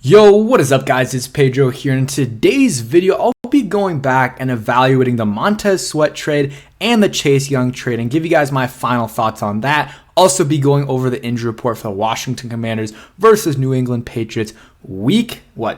Yo, what is up guys, it's Pedro here. In today's video, I'll be going back and evaluating the Montez Sweat trade and the Chase Young trade and give you guys my final thoughts on that. Also be going over the injury report for the Washington Commanders versus New England Patriots week 9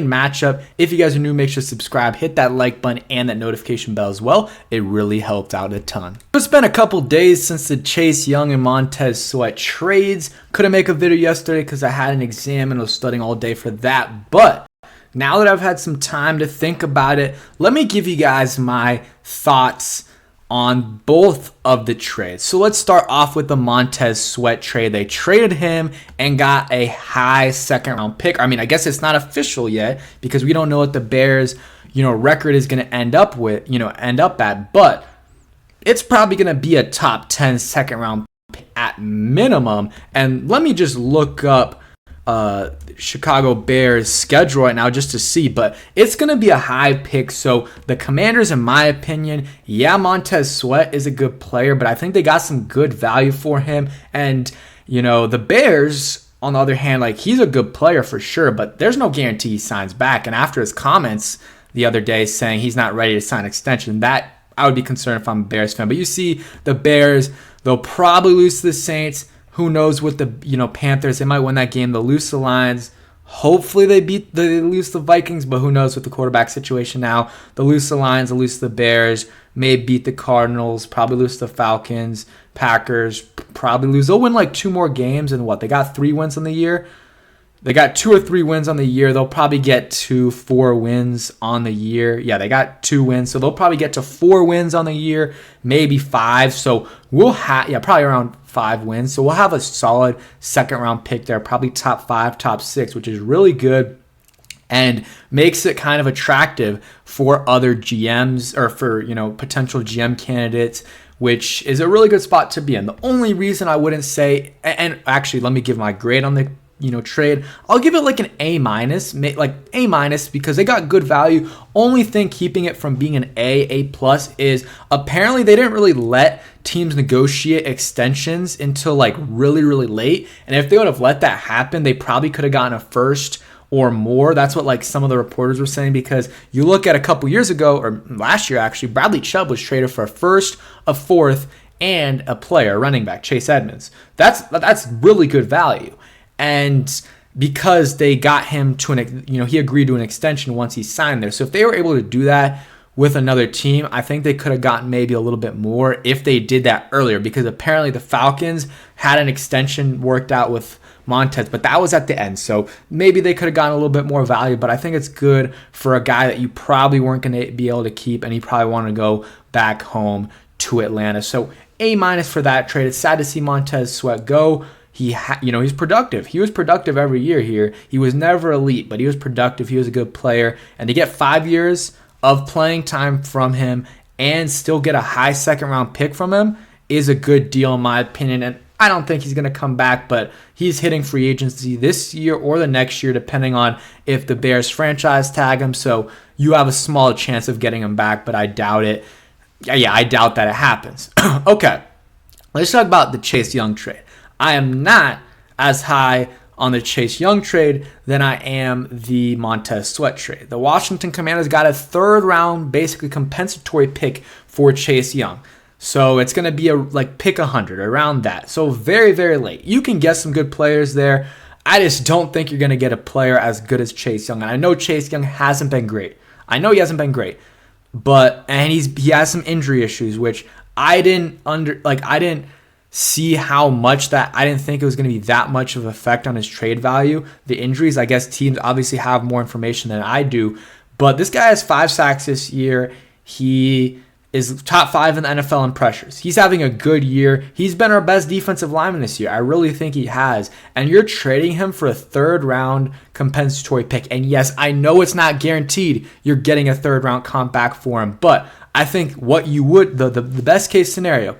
matchup. If you guys are new, make sure to subscribe, hit that like button and that notification bell as well. It really helped out a ton. It's been a couple days since the Chase Young and Montez Sweat trades. Couldn't make a video yesterday because I had an exam and was studying all day for that, but now that I've had some time to think about it, let me give you guys my thoughts on both of the trades. So let's start off with the Montez Sweat trade. They traded him and got a high second round pick. I mean, I guess it's not official yet because we don't know what the Bears, record is going to end up at, but it's probably going to be a top 10 second round pick at minimum. And let me just look up Chicago Bears schedule right now just to see, but it's going to be a high pick. So the Commanders, in my opinion, Montez Sweat is a good player, but I think they got some good value for him. And the Bears, on the other hand, he's a good player for sure, but there's no guarantee he signs back. And after his comments the other day saying he's not ready to sign extension, that I would be concerned if I'm a Bears fan. But you see the Bears, they'll probably lose to the Saints. Who knows with the Panthers? They might win that game. They'll lose the Lions. Hopefully they lose the Vikings, but who knows with the quarterback situation now. They'll lose the Lions. They'll lose the Bears. May beat the Cardinals. Probably lose the Falcons. Packers. Probably lose. They'll win 2 more games. And they got 3 wins on the year. They got 2 or 3 wins on the year. They'll probably get to 4 wins on the year. Yeah, they got 2 wins. So they'll probably get to 4 wins on the year, maybe 5. So we'll have, probably around 5 wins. So we'll have a solid second round pick there, probably top 5, top 6, which is really good and makes it kind of attractive for other GMs or for, potential GM candidates, which is a really good spot to be in. The only reason I wouldn't say, and actually let me give my grade on the trade, I'll give it an A-, A- because they got good value. Only thing keeping it from being an A+ is apparently they didn't really let teams negotiate extensions until really, really late. And if they would have let that happen, they probably could have gotten a first or more. That's what some of the reporters were saying, because you look at a couple years ago, or last year actually, Bradley Chubb was traded for a first, a fourth, and a player, running back, Chase Edmonds. That's really good value. And because they got him to he agreed to an extension once he signed there. So if they were able to do that with another team, I think they could have gotten maybe a little bit more if they did that earlier, because apparently the Falcons had an extension worked out with Montez, but that was at the end. So maybe they could have gotten a little bit more value, but I think it's good for a guy that you probably weren't going to be able to keep, and he probably wanted to go back home to Atlanta. So A- for that trade. It's sad to see Montez Sweat go. He's productive. He was productive every year here. He was never elite, but he was productive. He was a good player. And to get 5 years of playing time from him and still get a high second round pick from him is a good deal in my opinion. And I don't think he's going to come back, but he's hitting free agency this year or the next year, depending on if the Bears franchise tag him. So you have a small chance of getting him back, but I doubt it. Yeah, I doubt that it happens. Okay, let's talk about the Chase Young trade. I am not as high on the Chase Young trade than I am the Montez Sweat trade. The Washington Commanders got a third round, basically compensatory pick for Chase Young. So it's going to be a pick 100, around that. So very, very late. You can get some good players there. I just don't think you're going to get a player as good as Chase Young. And I know Chase Young hasn't been great. But he has some injury issues, which I didn't see how much that. I didn't think it was going to be that much of an effect on his trade value. The injuries, I guess teams obviously have more information than I do, but this guy has 5 sacks this year. He is top 5 in the NFL in pressures. He's having a good year. He's been our best defensive lineman this year. I really think he has. And you're trading him for a third round compensatory pick. And yes, I know it's not guaranteed you're getting a third round comp back for him, but I think what you would, the best case scenario,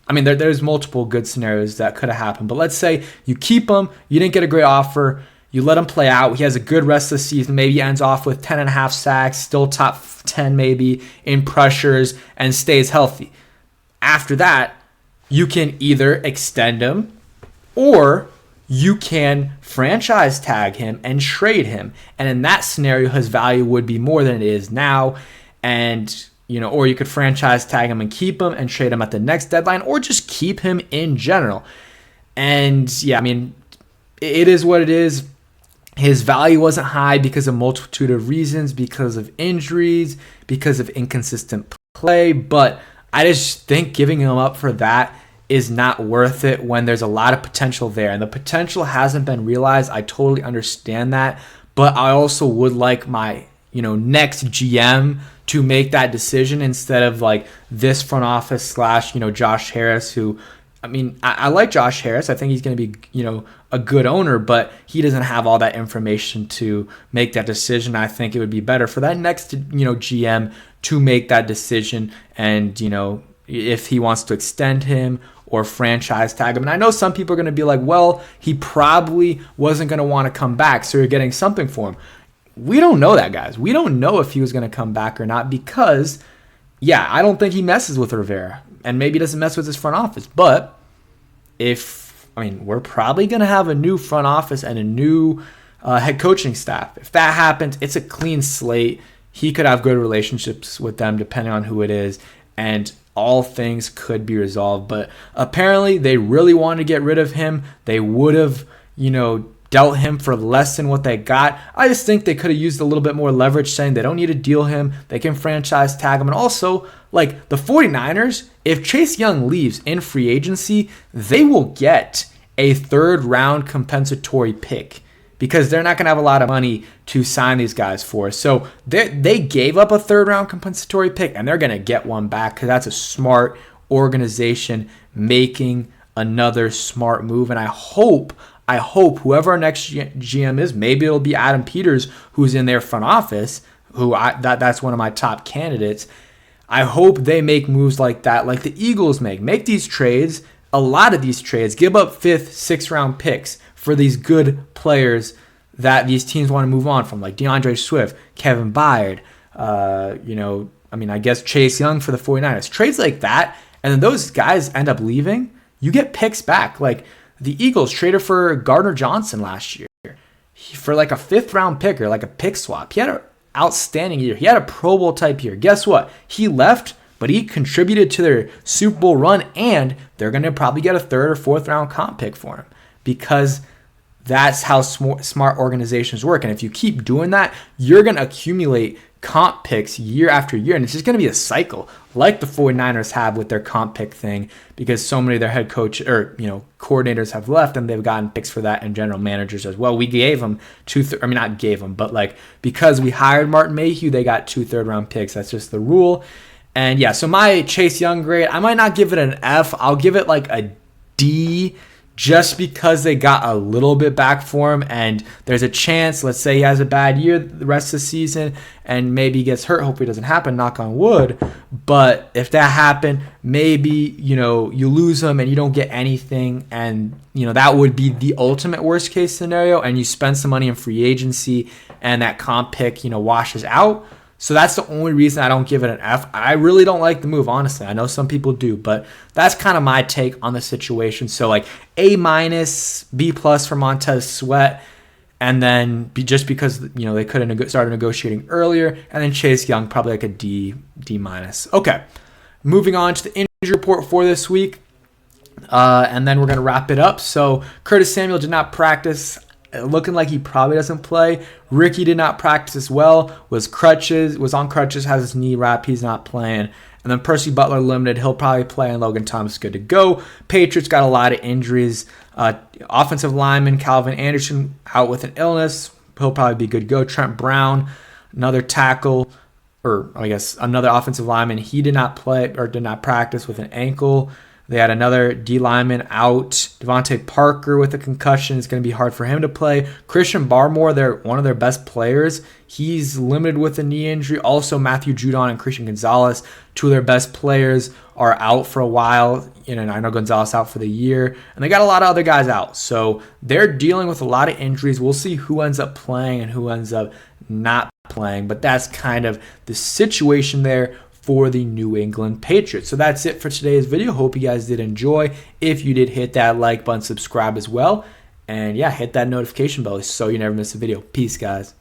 I mean, there's multiple good scenarios that could have happened, but let's say you keep him, you didn't get a great offer, you let him play out, he has a good rest of the season, maybe he ends off with 10.5 sacks, still top 10 maybe in pressures, and stays healthy. After that, you can either extend him or you can franchise tag him and trade him. And in that scenario, his value would be more than it is now. And, or you could franchise tag him and keep him and trade him at the next deadline, or just keep him in general. And yeah, I mean, it is what it is. His value wasn't high because of a multitude of reasons, because of injuries, because of inconsistent play. But I just think giving him up for that is not worth it when there's a lot of potential there. And the potential hasn't been realized. I totally understand that. But I also would like my, next GM to make that decision instead of like this front office / Josh Harris, who, I mean, I like Josh Harris. I think he's going to be, a good owner, but he doesn't have all that information to make that decision. I think it would be better for that next, GM to make that decision. And, if he wants to extend him or franchise tag him. And I know some people are going to be like, well, he probably wasn't going to want to come back, so you're getting something for him. We don't know that, guys. We don't know if he was going to come back or not because, yeah, I don't think he messes with Rivera. And maybe he doesn't mess with his front office. But we're probably going to have a new front office and a new head coaching staff. If that happens, it's a clean slate. He could have good relationships with them depending on who it is. And all things could be resolved. But apparently they really wanted to get rid of him. They would have, dealt him for less than what they got. I just think they could have used a little bit more leverage, saying they don't need to deal him. They can franchise tag him. And also, like the 49ers, if Chase Young leaves in free agency, they will get a 3rd round compensatory pick because they're not going to have a lot of money to sign these guys for. So they gave up a 3rd round compensatory pick, and they're going to get one back because that's a smart organization making another smart move. And I hope whoever our next GM is, maybe it'll be Adam Peters, who's in their front office, that's one of my top candidates. I hope they make moves like that, like the Eagles make these trades, a lot of these trades, give up 5th, 6th round picks for these good players that these teams want to move on from, like DeAndre Swift, Kevin Byard, I guess Chase Young for the 49ers. Trades like that, and then those guys end up leaving, you get picks back. Like the Eagles traded for Gardner Johnson last year for like a 5th round pick or like a pick swap. He had an outstanding year. He had a Pro Bowl type year. Guess what? He left, but he contributed to their Super Bowl run, and they're going to probably get a 3rd or 4th round comp pick for him because that's how smart organizations work. And if you keep doing that, you're going to accumulate comp picks year after year, and it's just going to be a cycle like the 49ers have with their comp pick thing because so many of their head coach or coordinators have left, and they've gotten picks for that, and general managers as well. We gave them because we hired Martin Mayhew, they got 2 3rd round picks. That's just the rule. And yeah, so my Chase Young grade, I might not give it an F. I'll give it like a D, just because they got a little bit back for him, and there's a chance, let's say he has a bad year the rest of the season and maybe he gets hurt. Hopefully it doesn't happen, knock on wood. But if that happened, maybe, you lose him and you don't get anything, and, that would be the ultimate worst case scenario, and you spend some money in free agency and that comp pick, washes out. So that's the only reason I don't give it an F. I really don't like the move, honestly. I know some people do, but that's kind of my take on the situation. So like A-, B+ for Montez Sweat, and then just because they could have started negotiating earlier, and then Chase Young probably like a D-. Okay, moving on to the injury report for this week, and then we're gonna wrap it up. So Curtis Samuel did not practice. Looking like he probably doesn't play. Ricky did not practice as well. Was on crutches, has his knee wrapped. He's not playing. And then Percy Butler limited. He'll probably play, and Logan Thomas good to go. Patriots got a lot of injuries. Offensive lineman Calvin Anderson out with an illness. He'll probably be good to go. Trent Brown, another tackle, or I guess another offensive lineman. He did not play or did not practice with an ankle. They had another D lineman out. Devontae Parker with a concussion. It's going to be hard for him to play. Christian Barmore, one of their best players. He's limited with a knee injury. Also, Matthew Judon and Christian Gonzalez, 2 of their best players, are out for a while. I know Gonzalez out for the year. And they got a lot of other guys out. So they're dealing with a lot of injuries. We'll see who ends up playing and who ends up not playing. But that's kind of the situation there for the New England Patriots. So that's it for today's video. Hope you guys did enjoy. If you did, hit that like button, subscribe as well, And yeah, hit that notification bell so you never miss a video. Peace, guys.